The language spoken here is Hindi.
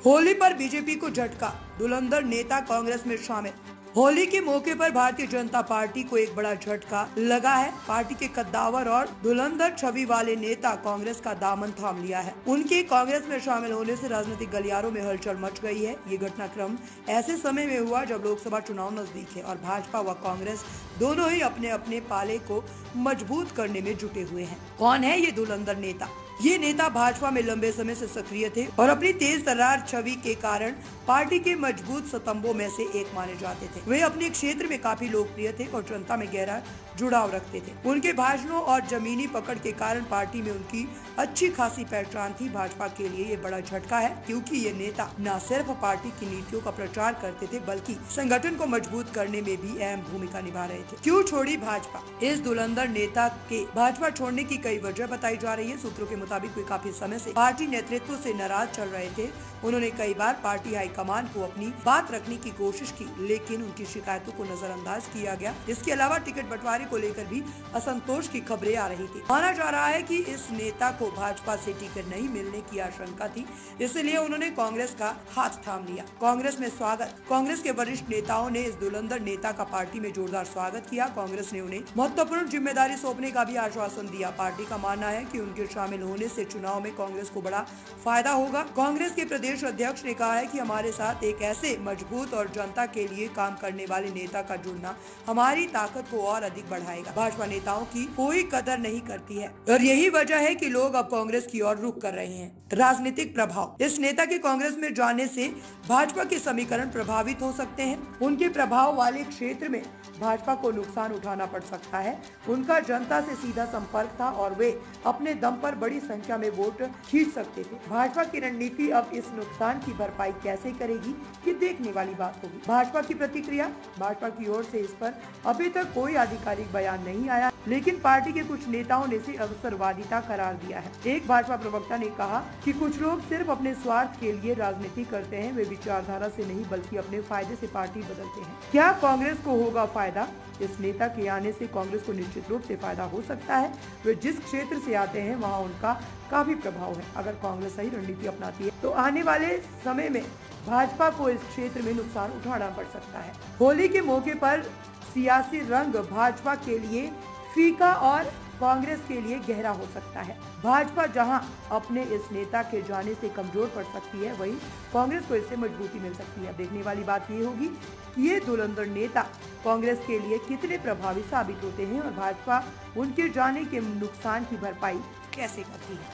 होली पर बीजेपी को झटका, धुरंधर नेता कांग्रेस में शामिल। होली के मौके पर भारतीय जनता पार्टी को एक बड़ा झटका लगा है। पार्टी के कद्दावर और धुरंधर छवि वाले नेता कांग्रेस का दामन थाम लिया है। उनके कांग्रेस में शामिल होने से राजनीतिक गलियारों में हलचल मच गई है। ये घटनाक्रम ऐसे समय में हुआ जब लोकसभा चुनाव नजदीक है और भाजपा व कांग्रेस दोनों ही अपने अपने पाले को मजबूत करने में जुटे हुए हैं। कौन है ये धुरंधर नेता? ये नेता भाजपा में लंबे समय से सक्रिय थे और अपनी तेज तर्रार छवि के कारण पार्टी के मजबूत स्तंभों में से एक माने जाते थे। वे अपने क्षेत्र में काफी लोकप्रिय थे और जनता में गहरा जुड़ाव रखते थे। उनके भाषणों और जमीनी पकड़ के कारण पार्टी में उनकी अच्छी खासी पहचान थी। भाजपा के लिए ये बड़ा झटका है क्योंकि ये नेता न सिर्फ पार्टी की नीतियों का प्रचार करते थे बल्कि संगठन को मजबूत करने में भी अहम भूमिका निभा रहे थे। क्यों छोड़ी भाजपा? इस धुरंधर नेता के भाजपा छोड़ने की कई वजह बताई जा रही है। सूत्रों के मुताबिक वे काफी समय से पार्टी नेतृत्व से नाराज चल रहे थे। उन्होंने कई बार पार्टी हाईकमान को अपनी बात रखने की कोशिश की, लेकिन उनकी शिकायतों को नजरअंदाज किया गया। इसके अलावा टिकट बंटवारे को लेकर भी असंतोष की खबरें आ रही थी। माना जा रहा है कि इस नेता को भाजपा से टिकट नहीं मिलने की आशंका थी, इसलिए उन्होंने कांग्रेस का हाथ थाम लिया। कांग्रेस में स्वागत। कांग्रेस के वरिष्ठ नेताओं ने इस धुरंधर नेता का पार्टी में जोरदार स्वागत किया। कांग्रेस ने उन्हें महत्वपूर्ण जिम्मेदारी सौंपने का भी आश्वासन दिया। पार्टी का मानना है कि उनके शामिल होने से चुनाव में कांग्रेस को बड़ा फायदा होगा। कांग्रेस के प्रदेश अध्यक्ष ने कहा है कि हमारे साथ एक ऐसे मजबूत और जनता के लिए काम करने वाले नेता का जुड़ना हमारी ताकत को और अधिक बढ़ाएगा। भाजपा नेताओं की कोई कदर नहीं करती है और यही वजह है कि लोग अब कांग्रेस की ओर रुख कर रहे हैं। राजनीतिक प्रभाव। इस नेता के कांग्रेस में जाने से भाजपा के समीकरण प्रभावित हो सकते हैं। उनके प्रभाव वाले क्षेत्र में भाजपा को नुकसान उठाना पड़ सकता है। उनका जनता से सीधा संपर्क था और वे अपने दम पर बड़ी संख्या में वोट खींच सकते थे। भाजपा की रणनीति अब इस नुकसान की भरपाई कैसे करेगी, ये देखने वाली बात होगी। भाजपा की प्रतिक्रिया। भाजपा की ओर से इस पर अभी तक कोई आधिकारिक बयान नहीं आया, लेकिन पार्टी के कुछ नेताओं ने इसे अवसरवादिता करार दिया है। एक भाजपा प्रवक्ता ने कहा कि कुछ लोग सिर्फ अपने स्वार्थ के लिए राजनीति करते हैं। वे विचारधारा से नहीं बल्कि अपने फायदे से पार्टी बदलते हैं। क्या कांग्रेस को होगा फायदा? इस नेता के आने से कांग्रेस को निश्चित रूप से फायदा हो सकता है। वे जिस क्षेत्र से आते हैं वहां उनका काफी प्रभाव है। अगर कांग्रेस सही रणनीति अपनाती है तो आने वाले समय में भाजपा को इस क्षेत्र में नुकसान उठाना पड़ सकता है। होली के मौके पर सियासी रंग भाजपा के लिए फीका और कांग्रेस के लिए गहरा हो सकता है। भाजपा जहां अपने इस नेता के जाने से कमजोर पड़ सकती है, वहीं कांग्रेस को इससे मजबूती मिल सकती है। देखने वाली बात ये होगी कि ये धुरंधर नेता कांग्रेस के लिए कितने प्रभावी साबित होते हैं और भाजपा उनके जाने के नुकसान की भरपाई कैसे करती है।